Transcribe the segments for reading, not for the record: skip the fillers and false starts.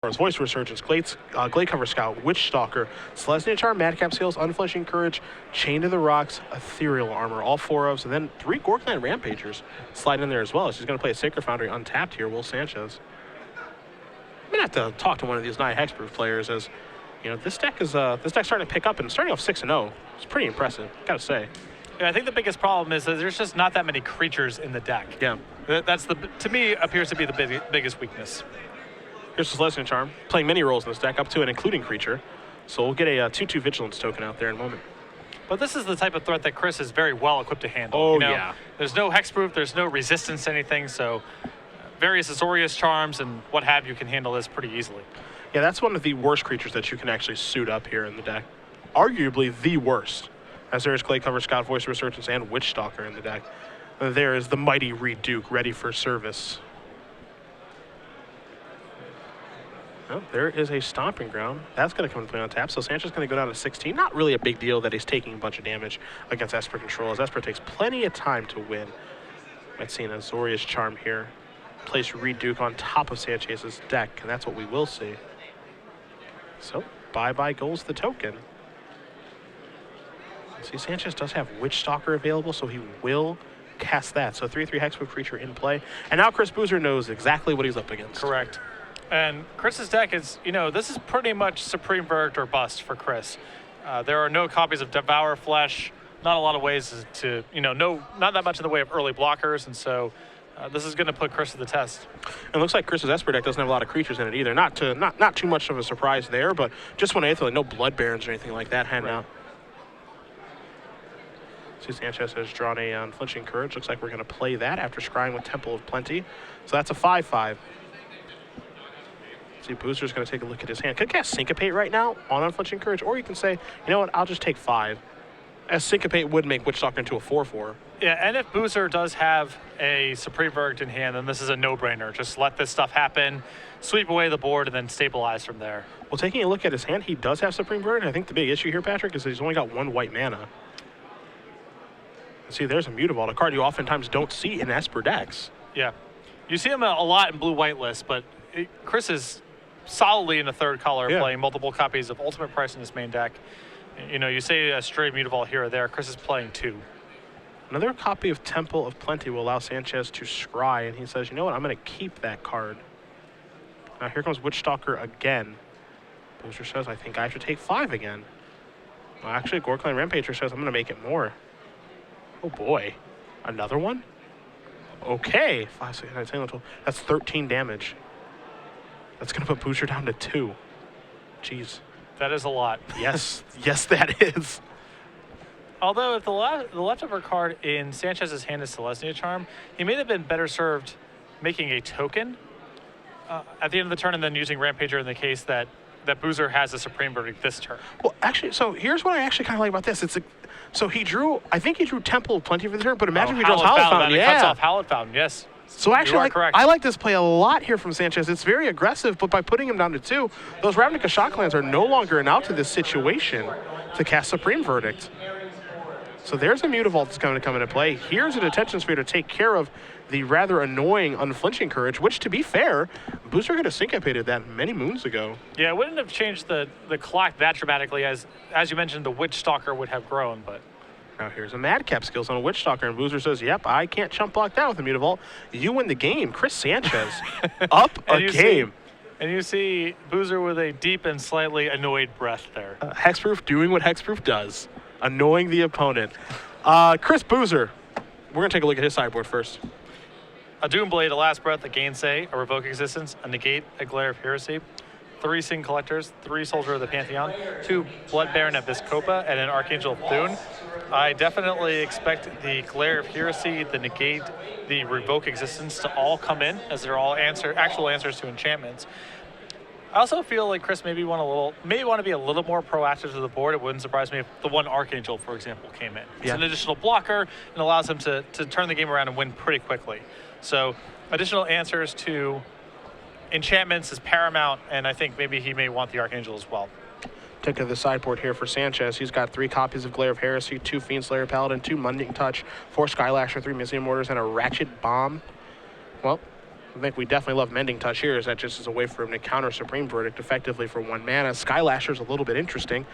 Voice Resurgence, Glade Cover Scout, Witch Stalker, Celestia Charm, Madcap Scales, Unflinching Courage, Chain to the Rocks, Ethereal Armor, all 4 ofs, and then 3 Gorkland Rampagers slide in there as well. She's going to play a Sacred Foundry untapped here, Will Sanchez. I'm going to have to talk to one of these Naya Hexproof players, as you know, this deck's starting to pick up, and starting off 6-0. It's pretty impressive, gotta say. Yeah, I think the biggest problem is that there's just not that many creatures in the deck. Yeah. That's to me, appears to be the biggest weakness. Here's Celestia Charm, playing many roles in this deck, up to and including Creature. So we'll get a 2/2 Vigilance token out there in a moment. But this is the type of threat that Chris is very well equipped to handle. Oh, you know, yeah. There's no hexproof, there's no resistance to anything, so various Azorius charms and what have you can handle this pretty easily. Yeah, that's one of the worst creatures that you can actually suit up here in the deck. Arguably the worst, as there is Glade Cover Scout, Voice Resurgence, and Witch Stalker in the deck. There is the mighty Reed Duke ready for service. Well, there is a Stomping Ground. That's going to come into play on tap. So Sanchez is going to go down to 16. Not really a big deal that he's taking a bunch of damage against Esper Control, as Esper takes plenty of time to win. Might see an Azorius Charm here. Place Reed Duke on top of Sanchez's deck, and that's what we will see. So, bye-bye goes the token. See, Sanchez does have Witch Stalker available, so he will cast that. So 3/3 Hexproof creature in play. And now Chris Boozer knows exactly what he's up against. Correct. And Chris's deck is, you know, this is pretty much Supreme Verdict or bust for Chris. There are no copies of Devour Flesh, not a lot of ways to, you know, not that much in the way of early blockers, and so this is going to put Chris to the test. And it looks like Chris's Esper deck doesn't have a lot of creatures in it either. Not too much of a surprise there, but just 1/8, like no Blood Barons or anything like that handing out. See, Sanchez has drawn a Unflinching Courage. Looks like we're going to play that after scrying with Temple of Plenty. So that's a 5/5. See, Boozer's going to take a look at his hand. Could cast Syncopate right now on Unflinching Courage, or you can say, you know what, I'll just take 5. As Syncopate would make Witch Stalker into a 4/4. Yeah, and if Boozer does have a Supreme Verdict in hand, then this is a no-brainer. Just let this stuff happen, sweep away the board, and then stabilize from there. Well, taking a look at his hand, he does have Supreme Verdict. I think the big issue here, Patrick, is that he's only got 1 white mana. See, there's a Mutavault, a card you oftentimes don't see in Esper decks. Yeah. You see him a lot in blue-white lists, but Chris is solidly in the third color, playing multiple copies of Ultimate Price in his main deck. You know, you say a stray Mutavault here or there, Chris is playing 2. Another copy of Temple of Plenty will allow Sanchez to scry, and he says, you know what, I'm going to keep that card. Now here comes Witch Stalker again. Boozer says, I think I have to take 5 again. Well, actually, Gorkland Rampager says, I'm going to make it more. Oh boy, another one? Okay, 5, 6, 9, 10, 12. That's 13 damage. That's going to put Boozer down to 2. Jeez. That is a lot. Yes, yes, that is. Although if the leftover card in Sanchez's hand is Celestia Charm, he may have been better served making a token at the end of the turn and then using Rampager in the case that Boozer has a Supreme Verdict this turn. Well, actually, so here's what I actually kind of like about this. So he drew, I think he drew Temple of Plenty for the turn, but imagine if he draws Hallowed Fountain. Yeah. It cuts off Hallowed Fountain, yes. So actually, I like this play a lot here from Sanchez. It's very aggressive, but by putting him down to 2, those Ravnica Shocklands are no longer an out to this situation to cast Supreme Verdict. So there's a Mutavault that's going to come into play. Here's a Detention Sphere to take care of the rather annoying Unflinching Courage, which, to be fair, Booster could have syncopated that many moons ago. Yeah, it wouldn't have changed the clock that dramatically, as you mentioned, the Witch Stalker would have grown, but... Now here's a Madcap Skills on a Witch Stalker, and Boozer says, yep, I can't chump block that with a Mutavault. You win the game. Chris Sanchez up a game. And you see Boozer with a deep and slightly annoyed breath there. Hexproof doing what Hexproof does, annoying the opponent. Chris Boozer, we're going to take a look at his sideboard first. A Doomblade, a Last Breath, a Gainsay, a Revoke Existence, a Negate, a Glare of Heresy, 3 Sing Collectors, 3 Soldier of the Pantheon, 2 Blood Baron of Viscopa, and an Archangel of Thune. I definitely expect the Glare of Heresy, the Negate, the Revoke Existence to all come in, as they're all actual answers to enchantments. I also feel like Chris maybe want to be a little more proactive to the board. It wouldn't surprise me if the 1 Archangel, for example, came in. It's an additional blocker and allows him to turn the game around and win pretty quickly. So additional answers to enchantments is paramount, and I think maybe he may want the Archangel as well. Take to the sideboard here for Sanchez. He's got 3 copies of Glare of Heresy, 2 Fiend Slayer Paladin, 2 Mundane Touch, 4 Skylasher, 3 Mizzium Mortars, and a Ratchet Bomb. Well, I think we definitely love Mending Touch here, is that just is a way for him to counter Supreme Verdict effectively for 1 mana. Skylasher is a little bit interesting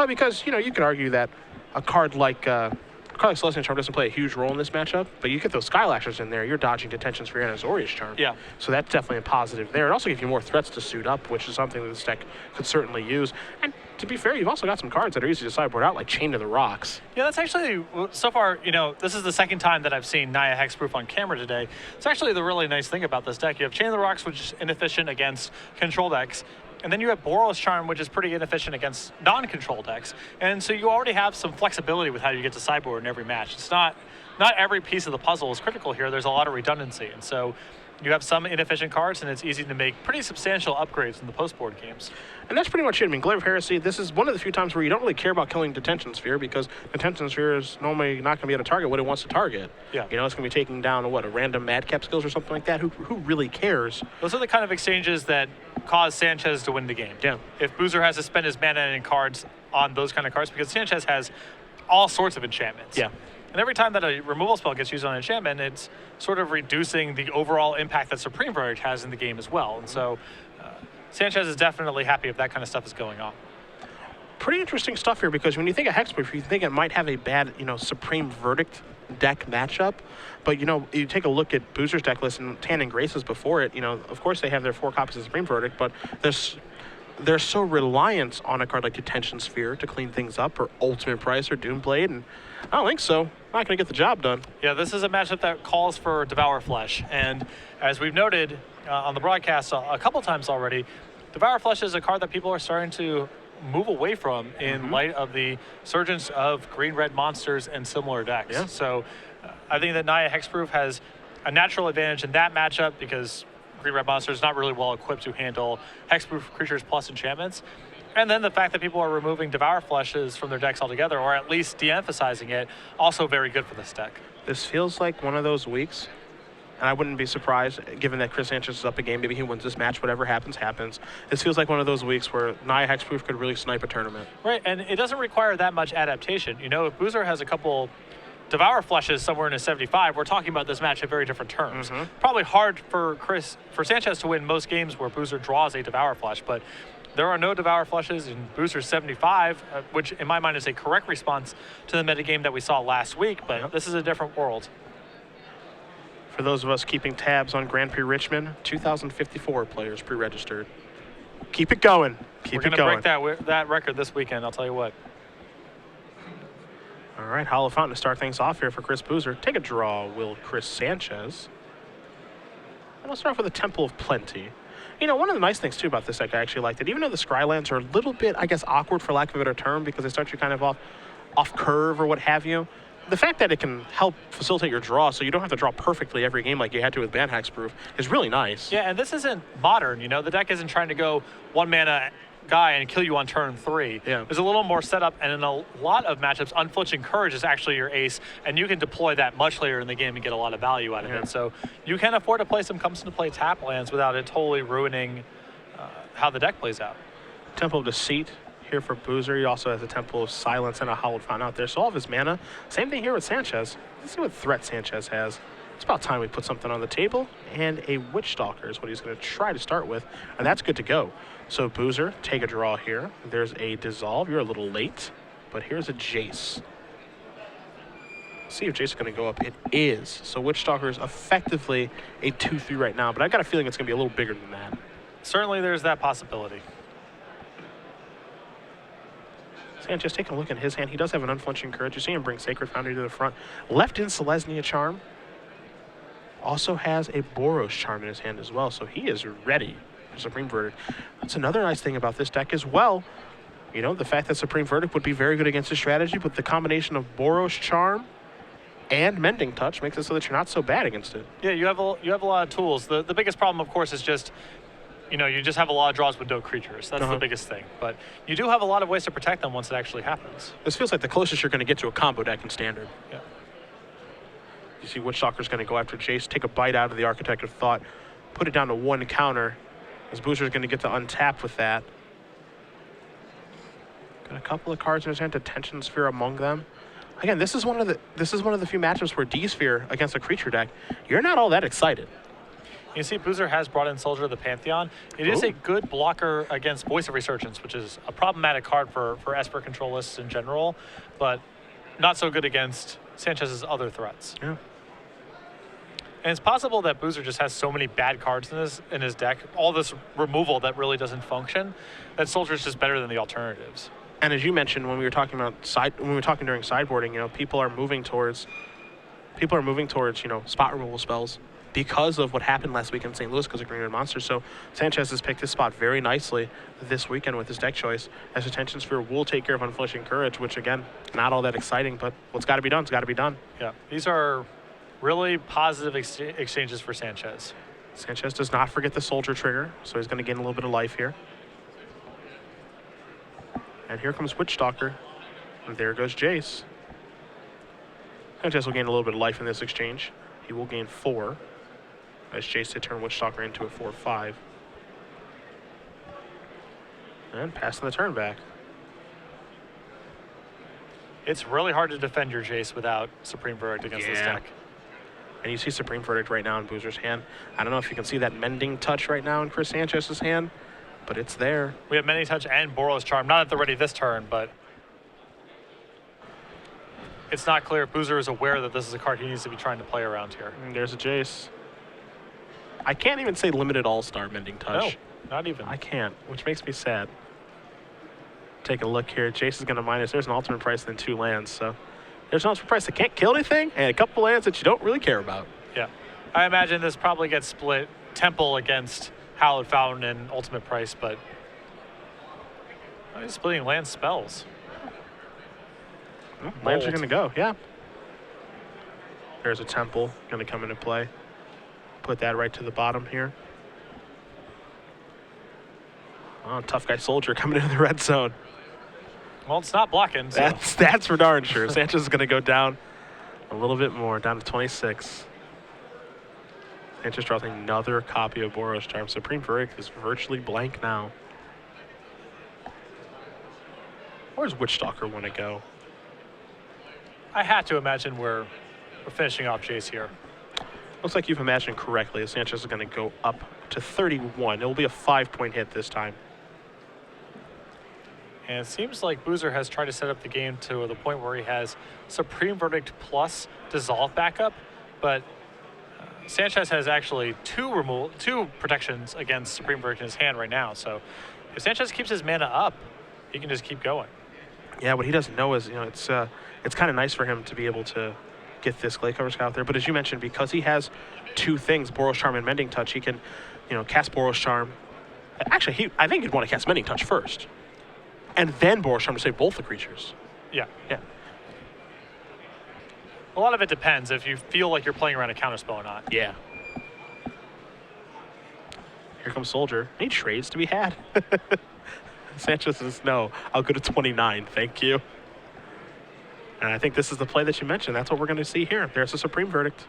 because, you could argue that a card like Celestial Charm doesn't play a huge role in this matchup, but you get those Skylashers in there, you're dodging Detention Sphere and Azorius Charm. Yeah. So that's definitely a positive there. It also gives you more threats to suit up, which is something that this deck could certainly use. And to be fair, you've also got some cards that are easy to sideboard out, like Chain to the Rocks. Yeah, that's actually, so far, this is the second time that I've seen Naya Hexproof on camera today. It's actually the really nice thing about this deck. You have Chain of the Rocks, which is inefficient against control decks. And then you have Boros Charm, which is pretty inefficient against non-control decks. And so you already have some flexibility with how you get to sideboard in every match. It's not every piece of the puzzle is critical here. There's a lot of redundancy. And so you have some inefficient cards, and it's easy to make pretty substantial upgrades in the post-board games. And that's pretty much it. I mean, Glare of Heresy, this is one of the few times where you don't really care about killing Detention Sphere, because Detention Sphere is normally not going to be able to target what it wants to target. Yeah. It's going to be taking down, a random Madcap skills or something like that. Who really cares? Those are the kind of exchanges that cause Sanchez to win the game. Yeah. If Boozer has to spend his mana and cards on those kind of cards, because Sanchez has all sorts of enchantments. Yeah. And every time that a removal spell gets used on an enchantment, it's sort of reducing the overall impact that Supreme Verdict has in the game as well. And so Sanchez is definitely happy if that kind of stuff is going on. Pretty interesting stuff here, because when you think of Hexproof, you think it might have a bad, Supreme Verdict deck matchup. But, you take a look at Boozer's deck list and Tan and Grace's before it, of course they have their 4 copies of Supreme Verdict, but they're so reliant on a card like Detention Sphere to clean things up, or Ultimate Price or Doomblade, and I don't think so. Not going to get the job done. Yeah, this is a matchup that calls for Devour Flesh, and as we've noted on the broadcast a couple times already, Devour Flesh is a card that people are starting to move away from in light of the surgence of green-red monsters and similar decks. Yeah. So I think that Naya Hexproof has a natural advantage in that matchup, because green-red monster is not really well equipped to handle Hexproof creatures plus enchantments. And then the fact that people are removing Devour Fleshes from their decks altogether, or at least de-emphasizing it, also very good for this deck. This feels like one of those weeks, and I wouldn't be surprised, given that Chris Sanchez is up a game, maybe he wins this match, whatever happens, happens. This feels like one of those weeks where Naya Hexproof could really snipe a tournament. Right, and it doesn't require that much adaptation. If Boozer has a couple Devour Flushes somewhere in a 75, we're talking about this match in very different terms. Probably hard for Sanchez to win most games where Boozer draws a Devour Flush, but there are no Devour Flushes in Boozer's 75, which in my mind is a correct response to the metagame that we saw last week, but this is a different world. For those of us keeping tabs on Grand Prix Richmond, 2,054 players pre-registered. Keep it going. We're going to break that record this weekend, I'll tell you what. All right, Hollow Fountain to start things off here for Chris Boozer. Take a draw, will Chris Sanchez. And we'll start off with a Temple of Plenty. One of the nice things, too, about this deck, I actually liked it, even though the Scrylands are a little bit, I guess, awkward, for lack of a better term, because they start you kind of off curve or what have you, the fact that it can help facilitate your draw so you don't have to draw perfectly every game like you had to with Ban Hexproof is really nice. Yeah, and this isn't modern, the deck isn't trying to go 1 mana guy and kill you on turn 3. Yeah. There's a little more setup, and in a lot of matchups, Unflinching Courage is actually your ace, and you can deploy that much later in the game and get a lot of value out of it. So you can afford to play some comes-into-play tap lands without it totally ruining how the deck plays out. Temple of Deceit here for Boozer. He also has a Temple of Silence and a Hallowed Fountain out there. So all of his mana. Same thing here with Sanchez. Let's see what threat Sanchez has. It's about time we put something on the table, and a Witch Stalker is what he's going to try to start with, and that's good to go. So Boozer, take a draw here. There's a Dissolve. You're a little late, but here's a Jace. See if Jace is going to go up. It is. So Witch Stalker is effectively a 2-3 right now, but I got a feeling it's going to be a little bigger than that. Certainly there's that possibility. Sanchez, taking a look at his hand. He does have an Unflinching Courage. You see him bring Sacred Foundry to the front. Left in Selesnya Charm. Also has a Boros Charm in his hand as well, so he is ready for Supreme Verdict. That's another nice thing about this deck as well. The fact that Supreme Verdict would be very good against this strategy, but the combination of Boros Charm and Mending Touch makes it so that you're not so bad against it. Yeah, you have a lot of tools. The biggest problem, of course, is just you just have a lot of draws with no creatures. That's the biggest thing. But you do have a lot of ways to protect them once it actually happens. This feels like the closest you're going to get to a combo deck in Standard. Yeah. You see Witch Stalker's going to go after Jace, take a bite out of the Architect of Thought, put it down to 1 counter, as Boozer's going to get to untap with that. Got a couple of cards in his hand, Detention Sphere among them. Again, this is one of the few matchups where D-Sphere against a creature deck, you're not all that excited. You see, Boozer has brought in Soldier of the Pantheon. It is a good blocker against Voice of Resurgence, which is a problematic card for Esper control lists in general, but not so good against Sanchez's other threats. Yeah. And it's possible that Boozer just has so many bad cards in his deck, all this removal that really doesn't function, that Soldier's just better than the alternatives. And as you mentioned when we were talking during sideboarding, you know, people are moving towards you know, spot removal spells because of what happened last week in St. Louis because of Green Red Monsters. So Sanchez has picked his spot very nicely this weekend with his deck choice, as Attention Sphere will take care of Unflinching Courage, which again, not all that exciting, but what's got to be done, it's got to be done. Yeah, these are really positive exchanges for Sanchez. Sanchez does not forget the Soldier trigger, so he's going to gain a little bit of life here. And here comes Witchstalker. And there goes Jace. Sanchez will gain a little bit of life in this exchange. He will gain 4. As Jace did turn Witchstalker into a 4/5. And passing the turn back. It's really hard to defend your Jace without Supreme Verdict against this deck. And you see Supreme Verdict right now in Boozer's hand. I don't know if you can see that Mending Touch right now in Chris Sanchez's hand, but it's there. We have Mending Touch and Boros Charm, not at the ready this turn, but it's not clear if Boozer is aware that this is a card he needs to be trying to play around here. And there's a Jace. I can't even say limited all-star Mending Touch. No, not even. I can't, which makes me sad. Take a look here. Jace is going to minus. There's an ultimate price and 2 lands, so there's an ultimate price that can't kill anything and a couple lands that you don't really care about. Yeah. I imagine this probably gets split Temple against Hallowed Fountain and ultimate price, but he's splitting land spells. Well, lands are going to go, yeah. There's a Temple going to come into play. Put that right to the bottom here. Oh, tough guy Soldier coming into the red zone. Well, it's not blocking. So. That's for darn sure. Sanchez is going to go down a little bit more, down to 26. Sanchez draws another copy of Boros Charm. Supreme Verdict is virtually blank now. Where's Witchstalker want to go? I had to imagine we're finishing off Jace here. Looks like you've imagined correctly. Sanchez is going to go up to 31. It will be a 5-point hit this time. And it seems like Boozer has tried to set up the game to the point where he has Supreme Verdict plus Dissolve backup, but Sanchez has actually two protections against Supreme Verdict in his hand right now. So if Sanchez keeps his mana up, he can just keep going. Yeah, what he doesn't know is, you know, it's kind of nice for him to be able to get this Glade Cover Scout there. But as you mentioned, because he has 2 things, Boros Charm and Mending Touch, he can, you know, cast Boros Charm. Actually, I think he'd want to cast Mending Touch first, and then Boros Charm to save both the creatures. Yeah. Yeah. A lot of it depends if you feel like you're playing around a counterspell or not. Yeah. Here comes Soldier. Any trades to be had? Sanchez says, no, I'll go to 29, thank you. And I think this is the play that you mentioned. That's what we're going to see here. There's a Supreme Verdict.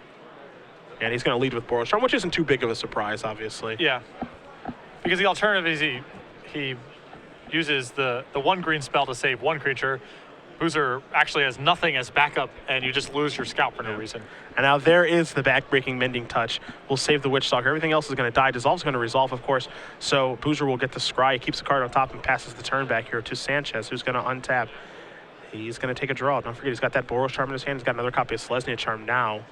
And he's going to lead with Boros Charm, which isn't too big of a surprise, obviously. Yeah. Because the alternative is he uses the 1 green spell to save 1 creature. Boozer actually has nothing as backup, and you just lose your Scout for no reason. And now there is the back-breaking Mending Touch. We'll save the Witchstalker. Everything else is going to die. Dissolve's going to resolve, of course. So Boozer will get the Scry. He keeps the card on top and passes the turn back here to Sanchez, who's going to untap. He's going to take a draw. Don't forget, he's got that Boros Charm in his hand. He's got another copy of Selesnya Charm now.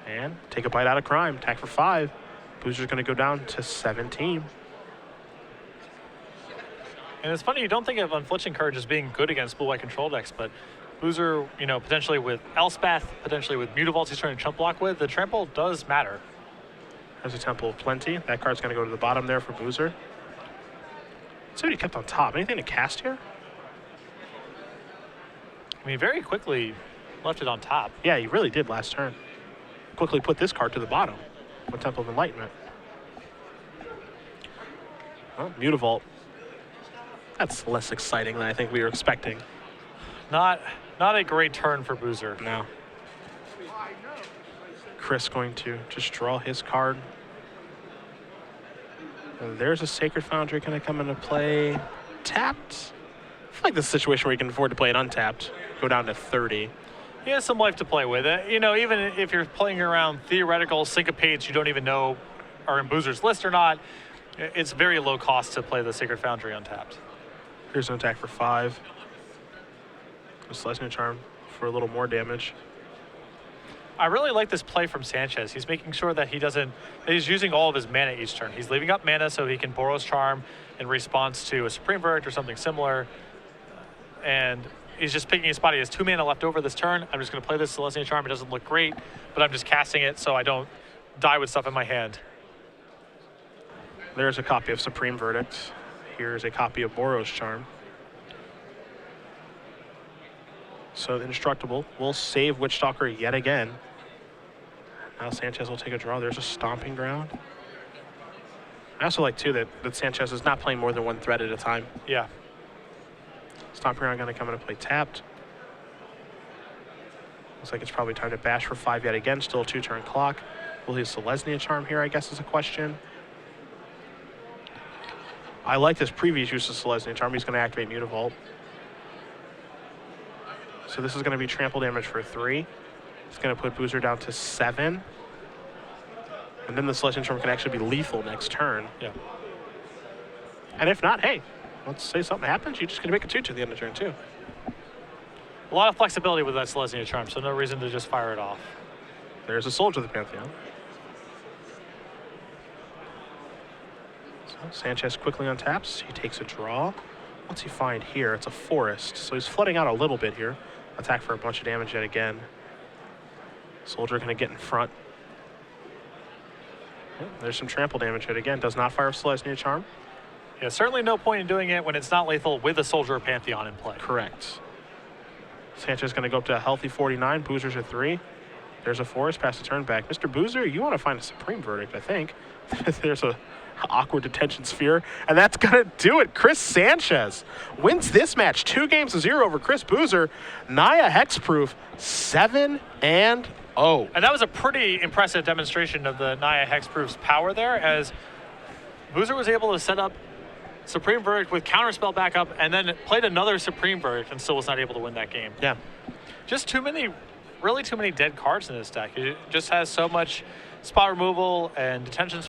And take a bite out of crime. Attack for 5. Boozer's going to go down to 17. And it's funny, you don't think of Unflinching Courage as being good against blue-white control decks, but Boozer, you know, potentially with Elspeth, potentially with Mutavaults he's trying to chump block with, the trample does matter. There's a Temple of Plenty. That card's going to go to the bottom there for Boozer. Let's see what he kept on top. Anything to cast here? I mean, very quickly left it on top. Yeah, he really did last turn. Quickly put this card to the bottom with Temple of Enlightenment. Well, Mutavault. That's less exciting than I think we were expecting. Not a great turn for Boozer. No. Chris going to just draw his card. And there's a Sacred Foundry going to come into play. Tapped. I feel like this is a situation where you can afford to play it untapped. Go down to 30. He has some life to play with. You know, even if you're playing around theoretical syncopates you don't even know are in Boozer's list or not, it's very low cost to play the Sacred Foundry untapped. Here's an attack for 5. Celestia Charm for a little more damage. I really like this play from Sanchez. He's making sure that he's using all of his mana each turn. He's leaving up mana so he can Boros Charm in response to a Supreme Verdict or something similar. And he's just picking a spot. He has 2 mana left over this turn. I'm just going to play this Celestia Charm. It doesn't look great, but I'm just casting it so I don't die with stuff in my hand. There's a copy of Supreme Verdict. Here's a copy of Boros Charm. So the Indestructible will save Witchstalker yet again. Now Sanchez will take a draw. There's a Stomping Ground. I also like, too, that Sanchez is not playing more than 1 threat at a time. Yeah. Stomping Ground going to come into play tapped. Looks like it's probably time to bash for 5 yet again. Still a 2-turn clock. Will he Selesnya Charm here, I guess, is a question. I like this previous use of Selesnya Charm. He's going to activate Mutavault. So this is going to be trample damage for 3. It's going to put Boozer down to 7. And then the Celestia Charm can actually be lethal next turn. Yeah. And if not, hey, let's say something happens. You're just going to make a 2 to the end of turn 2. A lot of flexibility with that Celestia Charm, so no reason to just fire it off. There's a Soldier of the Pantheon. So Sanchez quickly untaps. He takes a draw. What's he find here? It's a forest. So he's flooding out a little bit here. Attack for a bunch of damage yet again. Soldier going to get in front. Yeah, there's some trample damage yet again. Does not fire Celestia Charm. Yeah, certainly no point in doing it when it's not lethal with a Soldier of Pantheon in play. Correct. Sanchez going to go up to a healthy 49. Boozer's at 3. There's a forest, pass the turn back. Mr. Boozer, you want to find a Supreme Verdict, I think. There's a awkward detention sphere, and that's going to do it. Chris Sanchez wins this match 2-0 over Chris Boozer. Naya Hexproof 7-0. And that was a pretty impressive demonstration of the Naya Hexproof's power there, as Boozer was able to set up Supreme Verdict with Counterspell backup and then played another Supreme Verdict and still was not able to win that game. Yeah. Just really too many dead cards in this deck. It just has so much spot removal and detention